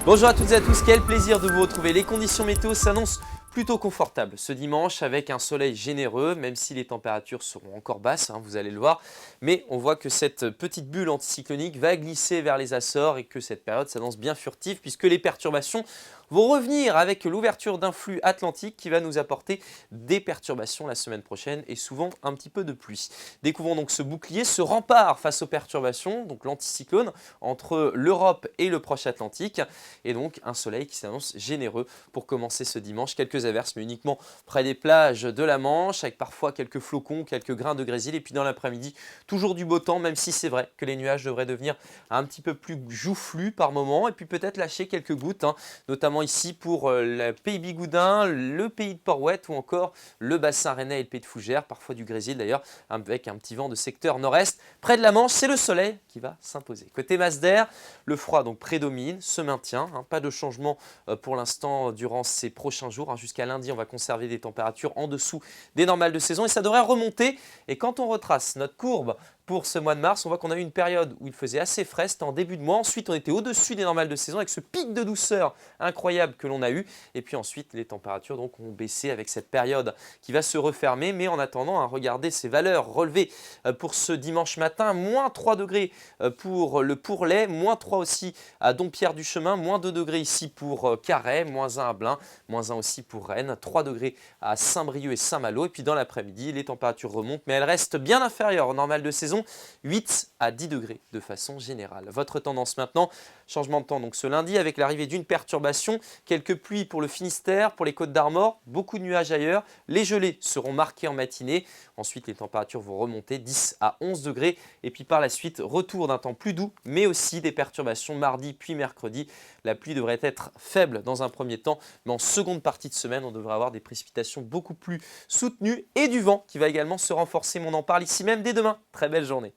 Bonjour à toutes et à tous, quel plaisir de vous retrouver. Les conditions météo s'annoncent plutôt confortables ce dimanche avec un soleil généreux, même si les températures seront encore basses, vous allez le voir. Mais on voit que cette petite bulle anticyclonique va glisser vers les Açores et que cette période s'annonce bien furtive puisque les perturbations vont revenir avec l'ouverture d'un flux atlantique qui va nous apporter des perturbations la semaine prochaine et souvent un petit peu de pluie. Découvrons donc ce bouclier, ce rempart face aux perturbations, donc l'anticyclone entre l'Europe et le proche Atlantique et donc un soleil qui s'annonce généreux pour commencer ce dimanche. Quelques averses mais uniquement près des plages de la Manche avec parfois quelques flocons, quelques grains de grésil et puis dans l'après-midi toujours du beau temps même si c'est vrai que les nuages devraient devenir un petit peu plus joufflus par moment et puis peut-être lâcher quelques gouttes, notamment ici pour le pays Bigoudin, le pays de Port-Ouët ou encore le bassin rennais et le pays de Fougères, parfois du grésil d'ailleurs, avec un petit vent de secteur nord-est. Près de la Manche, c'est le soleil qui va s'imposer. Côté masse d'air, le froid donc prédomine, se maintient, pas de changement pour l'instant durant ces prochains jours. Jusqu'à lundi, on va conserver des températures en dessous des normales de saison et ça devrait remonter. Et quand on retrace notre courbe pour ce mois de mars, on voit qu'on a eu une période où il faisait assez frais, c'était en début de mois. Ensuite, on était au-dessus des normales de saison avec ce pic de douceur incroyable que l'on a eu. Et puis ensuite, les températures donc, ont baissé avec cette période qui va se refermer. Mais en attendant, regardez ces valeurs relevées pour ce dimanche matin. Moins 3 degrés pour le Pourlet, moins 3 aussi à Dompierre-du-Chemin, moins 2 degrés ici pour Carhaix, moins 1 à Blain, moins 1 aussi pour Rennes, 3 degrés à Saint-Brieuc et Saint-Malo. Et puis dans l'après-midi, les températures remontent, mais elles restent bien inférieures aux normales de saison. 8 à 10 degrés de façon générale. Votre tendance maintenant, changement de temps donc ce lundi avec l'arrivée d'une perturbation, quelques pluies pour le Finistère, pour les Côtes d'Armor, beaucoup de nuages ailleurs. Les gelées seront marquées en matinée. Ensuite, les températures vont remonter 10 à 11 degrés. Et puis par la suite, retour d'un temps plus doux, mais aussi des perturbations mardi puis mercredi. La pluie devrait être faible dans un premier temps, mais en seconde partie de semaine, on devrait avoir des précipitations beaucoup plus soutenues et du vent qui va également se renforcer. On en parle ici même dès demain. Très belle journée.